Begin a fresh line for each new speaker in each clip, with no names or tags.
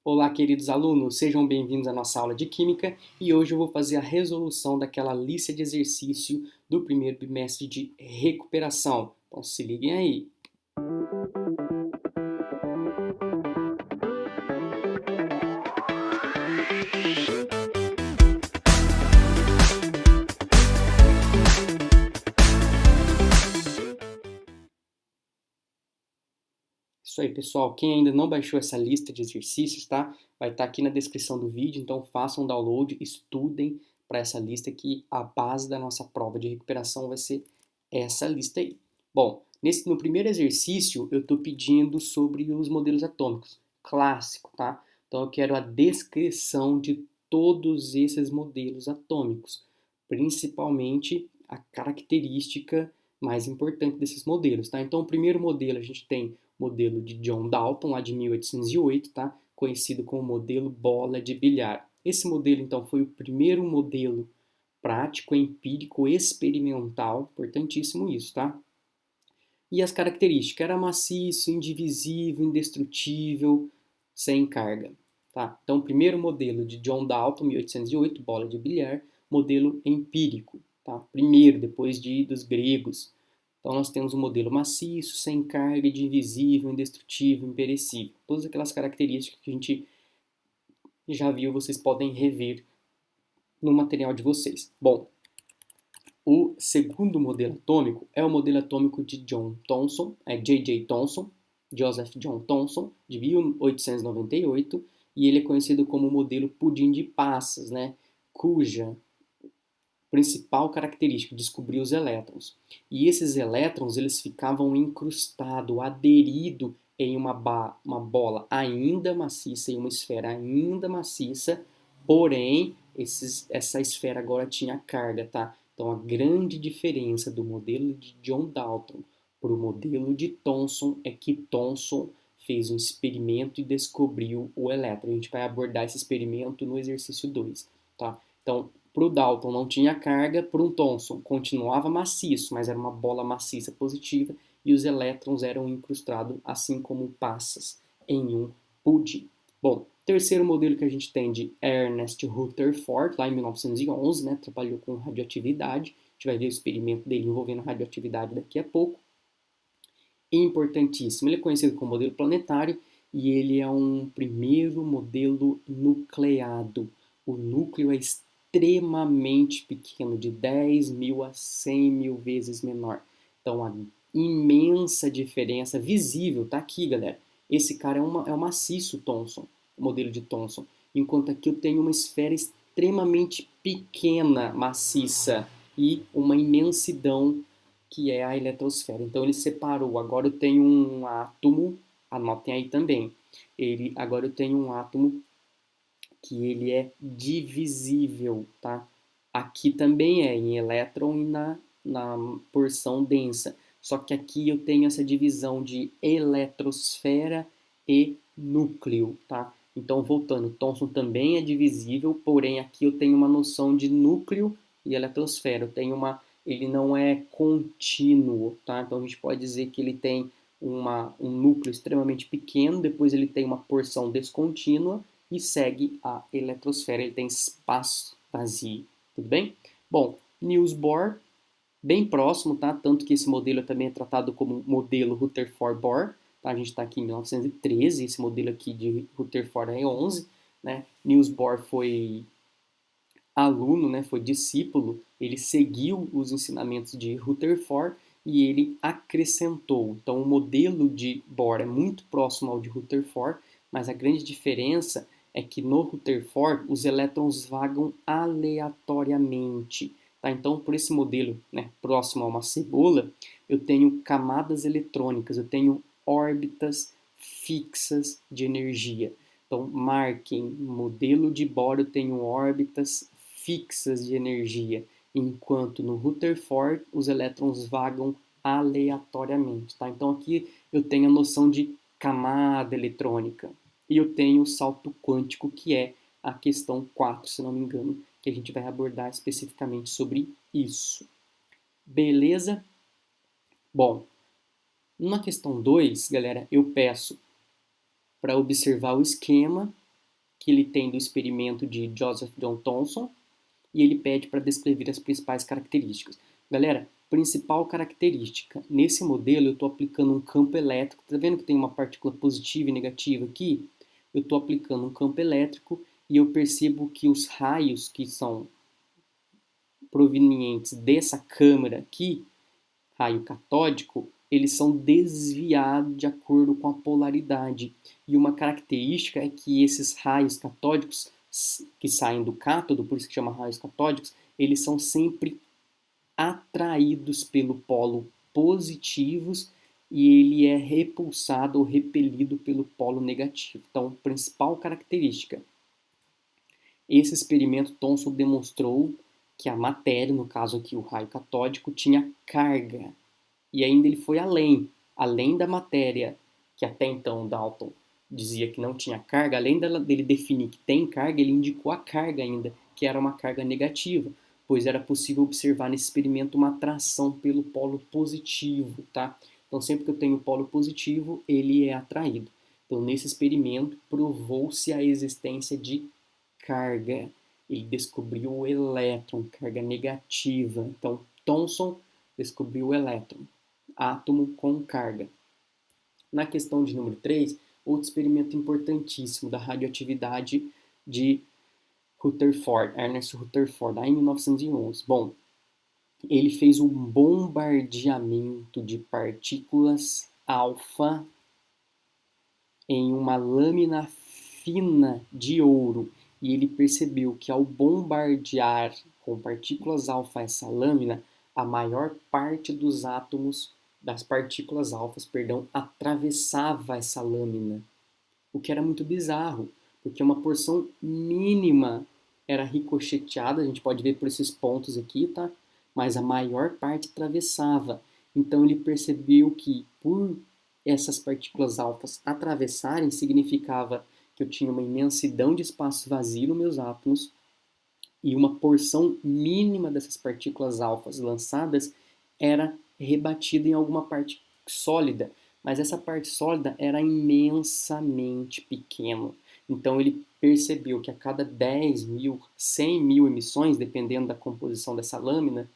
Olá, queridos alunos, sejam bem-vindos à nossa aula de Química e hoje eu vou fazer a resolução daquela lista de exercício do primeiro bimestre de recuperação. Então se liguem aí. Isso aí, pessoal. Quem ainda não baixou essa lista de exercícios, tá? Vai estar aqui na descrição do vídeo, então façam um download, estudem para essa lista que a base da nossa prova de recuperação vai ser essa lista aí. Bom, no primeiro exercício eu estou pedindo sobre os modelos atômicos, clássico, tá? Então eu quero a descrição de todos esses modelos atômicos, principalmente a característica mais importante desses modelos, tá? Então o primeiro modelo a gente tem modelo de John Dalton, lá de 1808, tá? Conhecido como modelo bola de bilhar. Esse modelo, então, foi o primeiro modelo prático, empírico, experimental, importantíssimo isso, tá? E as características, era maciço, indivisível, indestrutível, sem carga, tá? Então, o primeiro modelo de John Dalton, 1808, bola de bilhar, modelo empírico, tá? Primeiro, depois dos gregos. Então, nós temos um modelo maciço, sem carga, indivisível, indestrutível, imperecível. Todas aquelas características que a gente já viu, vocês podem rever no material de vocês. Bom, o segundo modelo atômico é o modelo atômico de John Thomson, J.J. Thomson, Joseph John Thomson, de 1898, e ele é conhecido como o modelo pudim de passas, né, cuja principal característica, descobrir os elétrons. E esses elétrons, eles ficavam incrustados, aderidos em uma bola ainda maciça, em uma esfera ainda maciça, porém, essa esfera agora tinha carga, tá? Então, a grande diferença do modelo de John Dalton para o modelo de Thomson é que Thomson fez um experimento e descobriu o elétron. A gente vai abordar esse experimento no exercício 2, tá? Então, para o Dalton não tinha carga, para um Thomson continuava maciço, mas era uma bola maciça positiva e os elétrons eram incrustados, assim como passas, em um pudim. Bom, terceiro modelo que a gente tem de Ernest Rutherford, lá em 1911, né, trabalhou com radioatividade. A gente vai ver o experimento dele envolvendo radioatividade daqui a pouco. Importantíssimo, ele é conhecido como modelo planetário e ele é um primeiro modelo nucleado. O núcleo é extremamente pequeno, de 10.000 a 100.000 vezes menor. Então, a imensa diferença visível está aqui, galera. Esse cara é um maciço Thomson, o modelo de Thomson, enquanto aqui eu tenho uma esfera extremamente pequena, maciça, e uma imensidão que é a eletrosfera. Então ele separou. Agora eu tenho um átomo, anotem aí também. Agora eu tenho um átomo que ele é divisível, tá? Aqui também é em elétron e na porção densa. Só que aqui eu tenho essa divisão de eletrosfera e núcleo, tá? Então, voltando, Thomson também é divisível, porém aqui eu tenho uma noção de núcleo e eletrosfera. Ele não é contínuo, tá? Então a gente pode dizer que ele tem um núcleo extremamente pequeno, depois ele tem uma porção descontínua e segue a eletrosfera, ele tem espaço vazio, tudo bem? Bom, Niels Bohr, bem próximo, tá? Tanto que esse modelo também é tratado como modelo Rutherford-Bohr, tá? A gente está aqui em 1913, esse modelo aqui de Rutherford é 11, né? Niels Bohr foi aluno, né? Foi discípulo, ele seguiu os ensinamentos de Rutherford e ele acrescentou. Então, o modelo de Bohr é muito próximo ao de Rutherford, mas a grande diferença é que no Rutherford os elétrons vagam aleatoriamente. Tá? Então, por esse modelo, né, próximo a uma cebola, eu tenho camadas eletrônicas, eu tenho órbitas fixas de energia. Então, marquem, modelo de Bohr eu tenho órbitas fixas de energia, enquanto no Rutherford os elétrons vagam aleatoriamente. Tá? Então, aqui eu tenho a noção de camada eletrônica. E eu tenho o salto quântico, que é a questão 4, se não me engano, que a gente vai abordar especificamente sobre isso. Beleza? Bom, na questão 2, galera, eu peço para observar o esquema que ele tem do experimento de Joseph John Thomson, e ele pede para descrever as principais características. Galera, principal característica, nesse modelo eu estou aplicando um campo elétrico, tá vendo que tem uma partícula positiva e negativa aqui? Eu estou aplicando um campo elétrico e eu percebo que os raios que são provenientes dessa câmara aqui, raio catódico, eles são desviados de acordo com a polaridade. E uma característica é que esses raios catódicos que saem do cátodo, por isso que chama raios catódicos, eles são sempre atraídos pelo polo positivos e ele é repulsado ou repelido pelo polo negativo. Então, principal característica. Esse experimento Thomson demonstrou que a matéria, no caso aqui o raio catódico, tinha carga. E ainda ele foi além da matéria, que até então Dalton dizia que não tinha carga, além dele definir que tem carga, ele indicou a carga ainda, que era uma carga negativa, pois era possível observar nesse experimento uma atração pelo polo positivo, tá? Então sempre que eu tenho polo positivo, ele é atraído. Então nesse experimento provou-se a existência de carga. Ele descobriu o elétron, carga negativa. Então Thomson descobriu o elétron, átomo com carga. Na questão de número 3, outro experimento importantíssimo da radioatividade de Rutherford, Ernest Rutherford, lá em 1911. Bom, ele fez um bombardeamento de partículas alfa em uma lâmina fina de ouro e ele percebeu que ao bombardear com partículas alfa essa lâmina, a maior parte dos átomos das partículas alfas, atravessava essa lâmina, o que era muito bizarro, porque uma porção mínima era ricocheteada, a gente pode ver por esses pontos aqui, tá? Mas a maior parte atravessava. Então ele percebeu que por essas partículas alfas atravessarem significava que eu tinha uma imensidão de espaço vazio nos meus átomos e uma porção mínima dessas partículas alfas lançadas era rebatida em alguma parte sólida, mas essa parte sólida era imensamente pequena. Então ele percebeu que a cada 10 mil, 100 mil emissões, dependendo da composição dessa lâmina,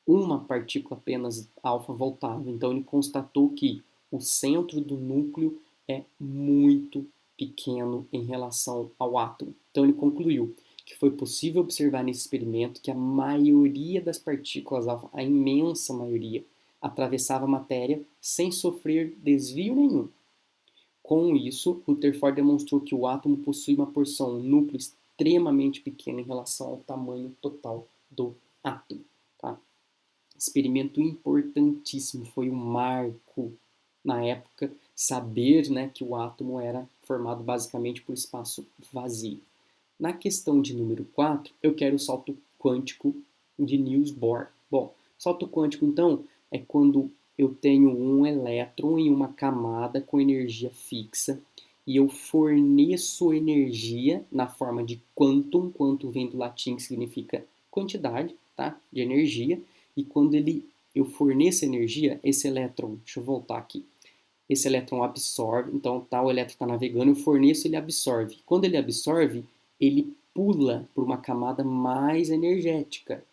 uma partícula apenas alfa voltava. Então ele constatou que o centro do núcleo é muito pequeno em relação ao átomo. Então ele concluiu que foi possível observar nesse experimento que a maioria das partículas alfa, a imensa maioria, atravessava a matéria sem sofrer desvio nenhum. Com isso, Rutherford demonstrou que o átomo possui uma porção, um núcleo extremamente pequeno em relação ao tamanho total do átomo. Tá? Experimento importantíssimo, foi um marco na época saber, né, que o átomo era formado basicamente por espaço vazio. Na questão de número 4, eu quero o salto quântico de Niels Bohr. Bom, salto quântico, então, é quando eu tenho um elétron em uma camada com energia fixa e eu forneço energia na forma de quantum. Quantum vem do latim, que significa quantidade, tá? De energia. E quando eu forneço energia, esse elétron, deixa eu voltar aqui, esse elétron absorve, então tá, o elétron está navegando, eu forneço, ele absorve. Quando ele absorve, ele pula para uma camada mais energética.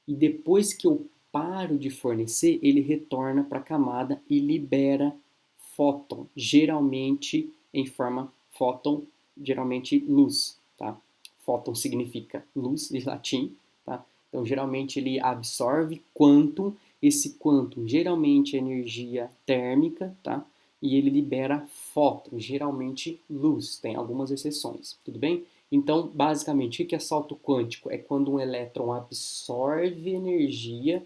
E depois que eu paro de fornecer, ele retorna para a camada e libera fóton, geralmente em forma fóton, geralmente luz, tá? Fóton significa luz de latim, tá? Então geralmente ele absorve quantum, esse quantum geralmente é energia térmica, tá? E ele libera fóton, geralmente luz, tem algumas exceções, tudo bem? Então, basicamente, o que é salto quântico? É quando um elétron absorve energia,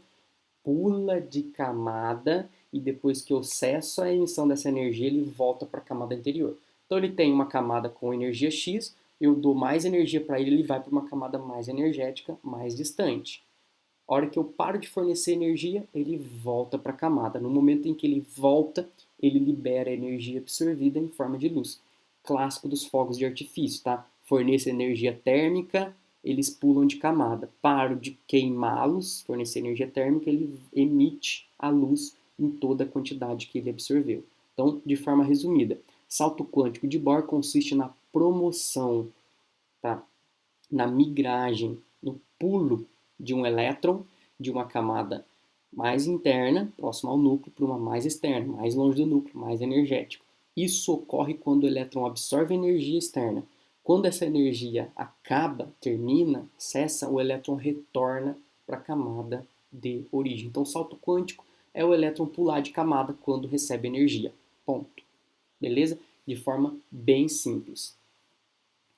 pula de camada e depois que eu cesso a emissão dessa energia, ele volta para a camada anterior. Então, ele tem uma camada com energia X, eu dou mais energia para ele, ele vai para uma camada mais energética, mais distante. A hora que eu paro de fornecer energia, ele volta para a camada. No momento em que ele volta, ele libera a energia absorvida em forma de luz. Clássico dos fogos de artifício, tá? Forneço energia térmica, eles pulam de camada. Paro de queimá-los, fornecer energia térmica, ele emite a luz em toda a quantidade que ele absorveu. Então, de forma resumida, salto quântico de Bohr consiste na promoção tá? Na migragem, no pulo de um elétron de uma camada mais interna, próxima ao núcleo, para uma mais externa, mais longe do núcleo, mais energético. Isso ocorre quando o elétron absorve energia externa. Quando essa energia acaba, termina, cessa, o elétron retorna para a camada de origem. Então, o salto quântico é o elétron pular de camada quando recebe energia. Ponto. Beleza? De forma bem simples.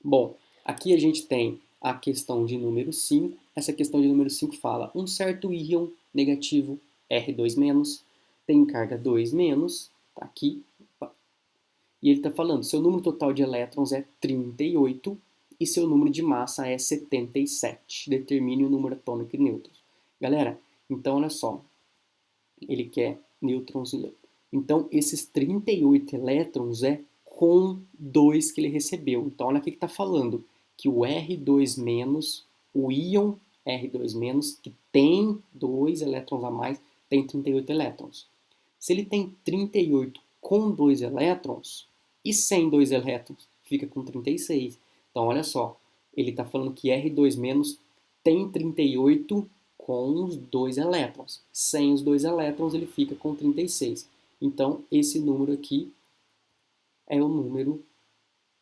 Bom, aqui a gente tem a questão de número 5. Essa questão de número 5 fala um certo íon negativo R2- tem carga 2-, tá aqui. E ele está falando, seu número total de elétrons é 38 e seu número de massa é 77. Determine o número atômico de nêutrons. Galera, então olha só, ele quer nêutrons. Então, esses 38 elétrons é com 2 que ele recebeu. Então, olha o que está falando. Que o R2-, o íon R2-, que tem 2 elétrons a mais, tem 38 elétrons. Se ele tem 38 com 2 elétrons, e sem 2 elétrons, fica com 36. Então, olha só. Ele está falando que R2- tem 38 com os 2 elétrons. Sem os 2 elétrons, ele fica com 36. Então, esse número aqui é o número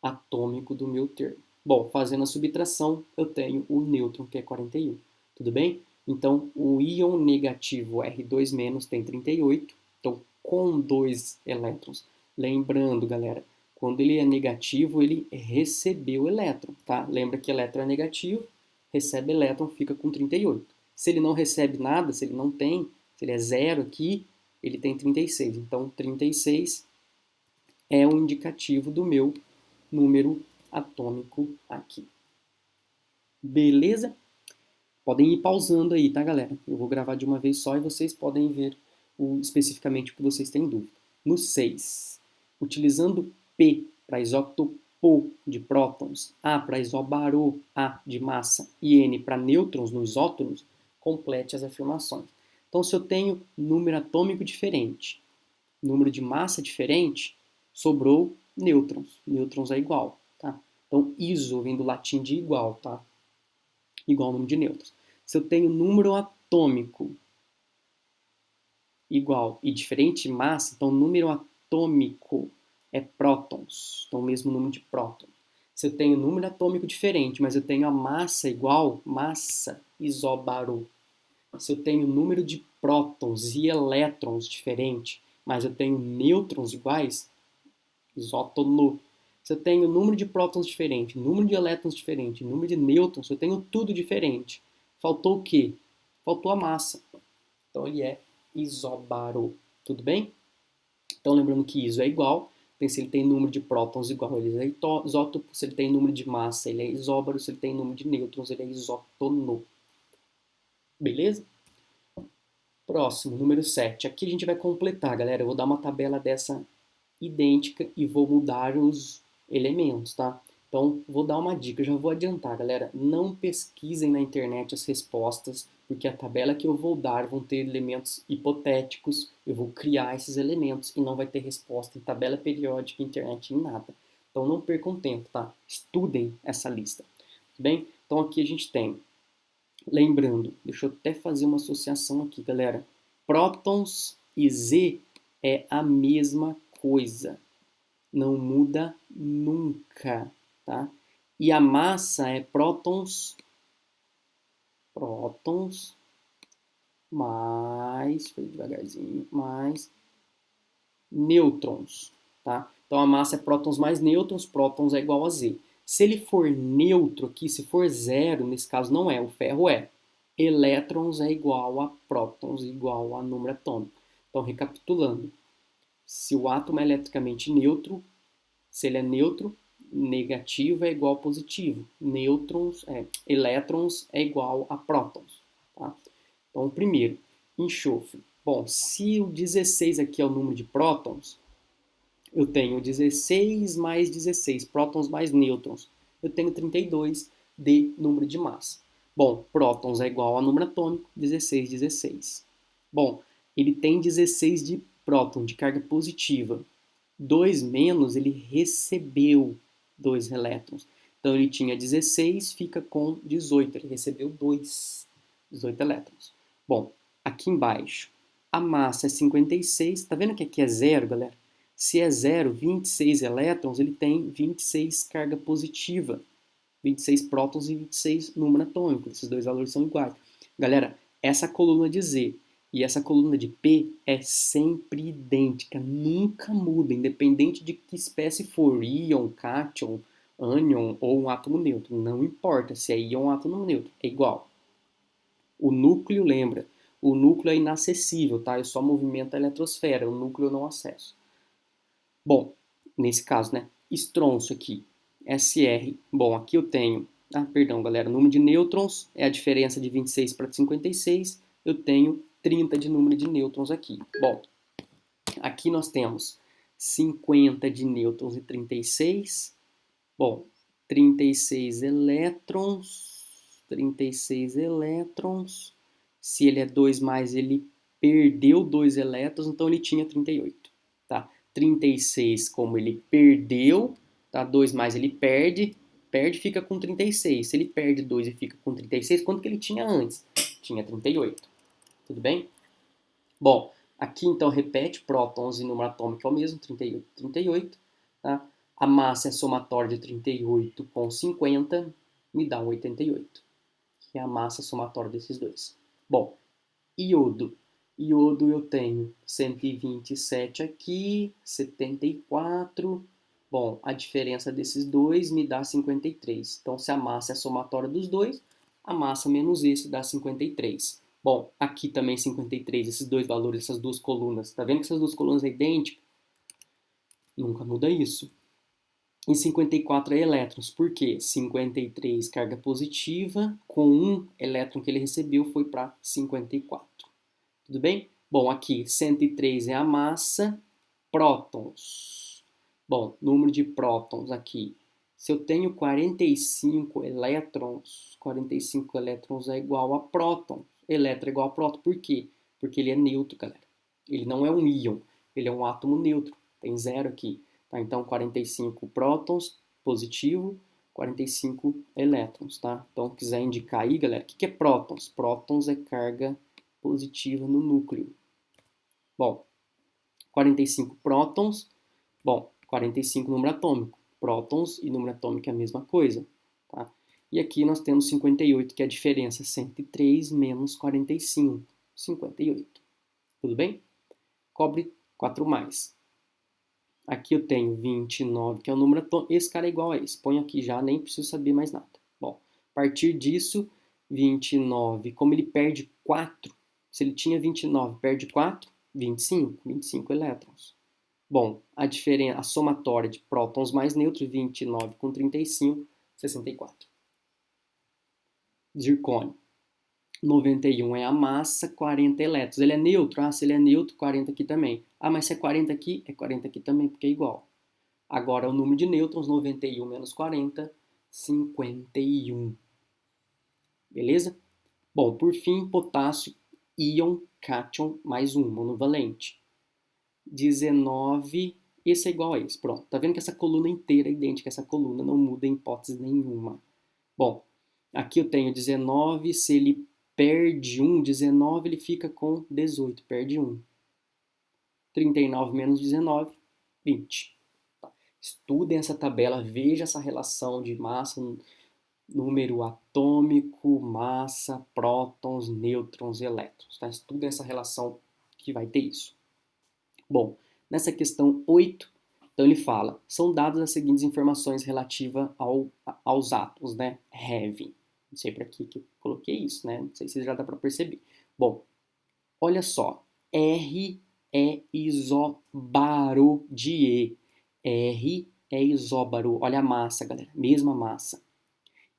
atômico do meu termo. Bom, fazendo a subtração, eu tenho o nêutron, que é 41. Tudo bem? Então, o íon negativo R2- tem 38. Então, com 2 elétrons. Lembrando, galera, quando ele é negativo, ele recebeu elétron, tá? Lembra que elétron é negativo, recebe elétron, fica com 38. Se ele não recebe nada, se ele não tem, se ele é zero aqui, ele tem 36. Então, 36 é o indicativo do meu número atômico aqui. Beleza? Podem ir pausando aí, tá, galera? Eu vou gravar de uma vez só e vocês podem ver especificamente o que vocês têm dúvida. No 6, utilizando P para isótopo de prótons, A para isobaro A de massa e N para nêutrons nos isótonos, complete as afirmações. Então, se eu tenho número atômico diferente, número de massa diferente, sobrou nêutrons. Nêutrons é igual, tá? Então, iso vem do latim de igual, tá? Igual ao número de nêutrons. Se eu tenho número atômico igual e diferente massa, então número atômico é prótons, então o mesmo número de prótons. Se eu tenho número atômico diferente, mas eu tenho a massa igual, massa isobaro. Se eu tenho número de prótons e elétrons diferente, mas eu tenho nêutrons iguais, isótono. Se eu tenho número de prótons diferente, número de elétrons diferente, número de nêutrons, eu tenho tudo diferente. Faltou o quê? Faltou a massa. Então ele é isobaro. Tudo bem? Então lembrando que iso é igual. Se ele tem número de prótons igual, ele é isótopo. Se ele tem número de massa, ele é isóbaro. Se ele tem número de nêutrons, ele é isótono. Beleza? Próximo, número 7. Aqui a gente vai completar, galera. Eu vou dar uma tabela dessa idêntica e vou mudar os elementos, tá? Então, vou dar uma dica, já vou adiantar, galera. Não pesquisem na internet as respostas, porque a tabela que eu vou dar vão ter elementos hipotéticos, eu vou criar esses elementos e não vai ter resposta em tabela periódica, internet, em nada. Então, não percam tempo, tá? Estudem essa lista. Tudo bem? Então, aqui a gente tem, lembrando, deixa eu até fazer uma associação aqui, galera. Prótons e Z é a mesma coisa, não muda nunca, tá? E a massa é prótons mais, foi devagarzinho, mais nêutrons, tá? Então a massa é prótons mais nêutrons, prótons é igual a Z. Se ele for neutro aqui, se for zero, nesse caso não é, o ferro é. Elétrons é igual a prótons, igual a número atômico. Então, recapitulando, se o átomo é eletricamente neutro, se ele é neutro, negativo é igual a positivo. Elétrons é igual a prótons. Tá? Então, o primeiro, enxofre. Bom, se o 16 aqui é o número de prótons, eu tenho 16 mais 16, prótons mais nêutrons. Eu tenho 32 de número de massa. Bom, prótons é igual a número atômico, 16, 16. Bom, ele tem 16 de próton, de carga positiva. 2 menos, ele recebeu 2 elétrons. Então, Então ele tinha 16, fica com 18. Ele recebeu 18 elétrons. Bom, aqui embaixo, a massa é 56. Tá vendo que aqui é zero, galera? Se é zero, 26 elétrons, ele tem 26 carga positiva. 26 prótons e 26 número atômico. Esses dois valores são iguais. Galera, essa coluna de Z e essa coluna de P é sempre idêntica, nunca muda, independente de que espécie for, íon, cátion, ânion ou um átomo neutro. Não importa se é íon ou átomo neutro, é igual. O núcleo, lembra, o núcleo é inacessível, tá? Eu só movimento a eletrosfera, o núcleo eu não acesso. Bom, nesse caso, né? Estronço aqui, SR. Bom, aqui eu tenho, perdão, galera, o número de nêutrons é a diferença de 26 para 56. Eu tenho 30 de número de nêutrons aqui. Bom, aqui nós temos 50 de nêutrons e 36. Bom, 36 elétrons. 36 elétrons. Se ele é 2 mais, ele perdeu 2 elétrons, então ele tinha 38. Tá? 36, como ele perdeu, tá? 2 mais ele perde, fica com 36. Se ele perde 2 e fica com 36, quanto que ele tinha antes? Tinha 38. Tudo bem? Bom, aqui então repete, prótons e número atômico é o mesmo, 38, 38. Tá? A massa é somatória de 38 com 50, me dá um 88, que é a massa somatória desses dois. Bom, iodo. Iodo eu tenho 127 aqui, 74. Bom, a diferença desses dois me dá 53. Então, se a massa é a somatória dos dois, a massa menos esse dá 53. Bom, aqui também 53, esses dois valores, essas duas colunas. Tá vendo que essas duas colunas é idênticas? Nunca muda isso. E 54 é elétrons. Por quê? 53 carga positiva, com um elétron que ele recebeu foi para 54. Tudo bem? Bom, aqui 103 é a massa, prótons. Bom, número de prótons aqui. Se eu tenho 45 elétrons é igual a próton. Elétron é igual a próton. Por quê? Porque ele é neutro, galera. Ele não é um íon, ele é um átomo neutro. Tem zero aqui. Tá? Então, 45 prótons, positivo, 45 elétrons, tá? Então, quiser indicar aí, galera, o que é prótons? Prótons é carga positiva no núcleo. Bom, 45 prótons, bom, 45 número atômico. Prótons e número atômico é a mesma coisa, tá? E aqui nós temos 58, que é a diferença 103 menos 45, 58. Tudo bem? Cobre 4 mais. Aqui eu tenho 29, que é o número atômico. Esse cara é igual a esse. Põe aqui já, nem preciso saber mais nada. Bom, a partir disso, 29, como ele perde 4, se ele tinha 29, perde 4, 25 elétrons. Bom, a diferença, a somatória de prótons mais nêutrons, 29 com 35, 64. Zircônio. 91 é a massa, 40 elétrons. Ele é neutro? Se ele é neutro, 40 aqui também. Mas se é 40 aqui, é 40 aqui também, porque é igual. Agora, o número de nêutrons, 91 menos 40, 51. Beleza? Bom, por fim, potássio, íon, cátion, mais um, monovalente. 19, esse é igual a esse. Pronto, tá vendo que essa coluna inteira é idêntica a essa coluna, não muda em hipótese nenhuma. Bom, aqui eu tenho 19, se ele perde 1, 19, ele fica com 18, perde 1. 39 menos 19, 20. Estudem essa tabela, veja essa relação de massa, número atômico, massa, prótons, nêutrons e elétrons. Tá? Estudem essa relação que vai ter isso. Bom, nessa questão 8, então ele fala, são dadas as seguintes informações relativas aos átomos, né? Heavy. Não sei para que eu coloquei isso, né? Não sei se já dá para perceber. Bom, olha só, R é isóbaro de E. R é isóbaro, olha a massa, galera, mesma massa.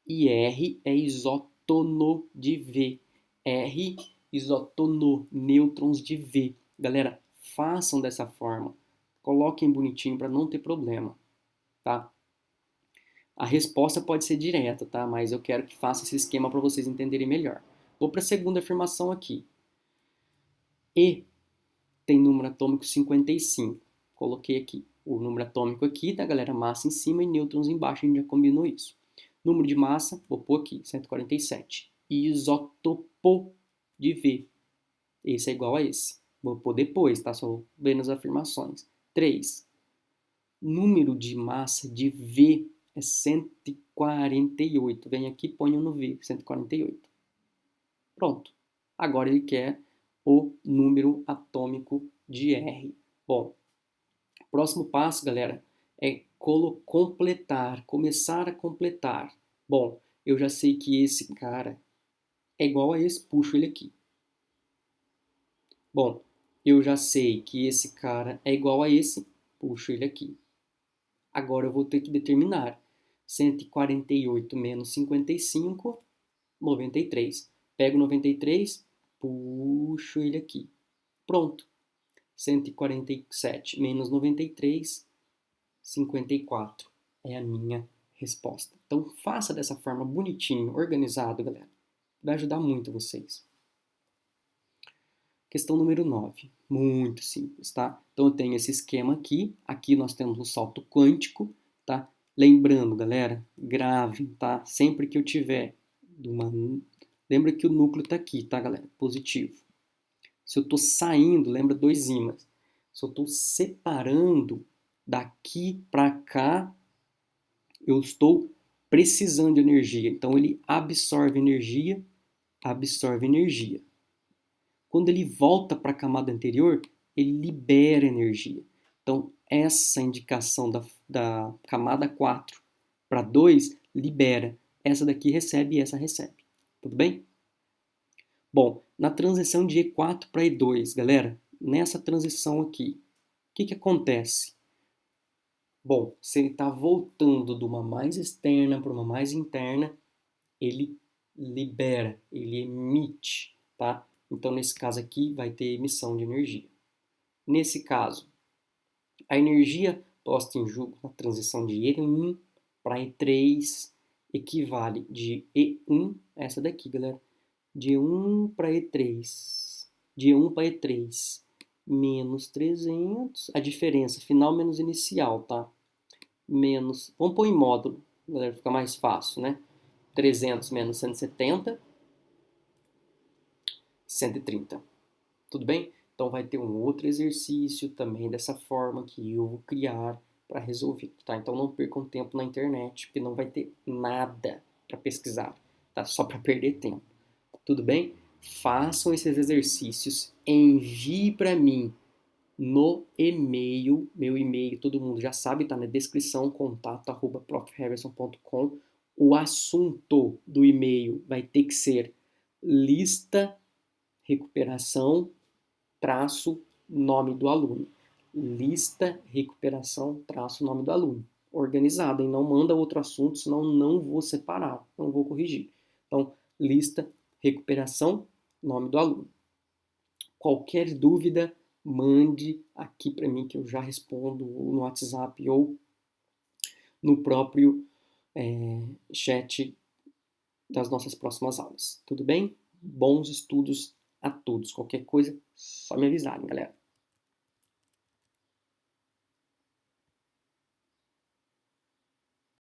E R é isótono de V. R, isótono, nêutrons de V. Galera, façam dessa forma. Coloquem bonitinho para não ter problema, tá? A resposta pode ser direta, tá? Mas eu quero que faça esse esquema para vocês entenderem melhor. Vou para a segunda afirmação aqui. E tem número atômico 55. Coloquei aqui o número atômico aqui, tá, galera? Massa em cima e nêutrons embaixo, a gente já combinou isso. Número de massa, vou pôr aqui, 147. Isótopo de V. Esse é igual a esse. Vou pôr depois, tá? Só vendo as afirmações. 3. Número de massa de V é 148. Vem aqui, ponho no V, 148. Pronto. Agora ele quer o número atômico de R. Bom, próximo passo, galera, é completar, começar a completar. Bom, eu já sei que esse cara é igual a esse, puxo ele aqui. Bom, eu já sei que esse cara é igual a esse, puxo ele aqui. Agora eu vou ter que determinar 148 menos 55, 93. Pego 93, puxo ele aqui. Pronto. 147 menos 93, 54 é a minha resposta. Então faça dessa forma bonitinho, organizado, galera. Vai ajudar muito vocês. Questão número 9. Muito simples, tá? Então eu tenho esse esquema aqui. Aqui nós temos um salto quântico, tá? Lembrando, galera, gravem, tá? Sempre que eu tiver uma... Lembra que o núcleo está aqui, tá, galera? Positivo. Se eu estou saindo, lembra dois ímãs. Se eu estou separando daqui para cá, eu estou precisando de energia. Então ele absorve energia, absorve energia. Quando ele volta para a camada anterior, ele libera energia. Então, essa indicação da camada 4 para 2 libera. Essa daqui recebe e essa recebe. Tudo bem? Bom, na transição de E4 para E2, galera, nessa transição aqui, o que acontece? Bom, se ele está voltando de uma mais externa para uma mais interna, ele libera, ele emite, tá? Então, nesse caso aqui, vai ter emissão de energia. Nesse caso, a energia posta em jogo na transição de E1 para E3 equivale de E1, essa daqui, galera, de E1 para E3, de E1 para E3, menos 300, a diferença final menos inicial, tá? Menos, vamos pôr em módulo, galera, fica mais fácil, né? 300 menos 170, 130. Tudo bem? Então vai ter um outro exercício também dessa forma que eu vou criar para resolver, tá? Então não percam tempo na internet, porque não vai ter nada para pesquisar, tá? Só para perder tempo. Tudo bem? Façam esses exercícios, envie para mim no e-mail, meu e-mail, todo mundo já sabe, tá na descrição, contato@profharrison.com. O assunto do e-mail vai ter que ser lista, recuperação, traço, nome do aluno. Lista, recuperação, traço, nome do aluno. Organizado, hein? Não manda outro assunto, senão não vou separar, não vou corrigir. Então, lista, recuperação, nome do aluno. Qualquer dúvida, mande aqui para mim que eu já respondo no WhatsApp ou no próprio chat das nossas próximas aulas. Tudo bem? Bons estudos a todos. Qualquer coisa, só me avisarem, galera.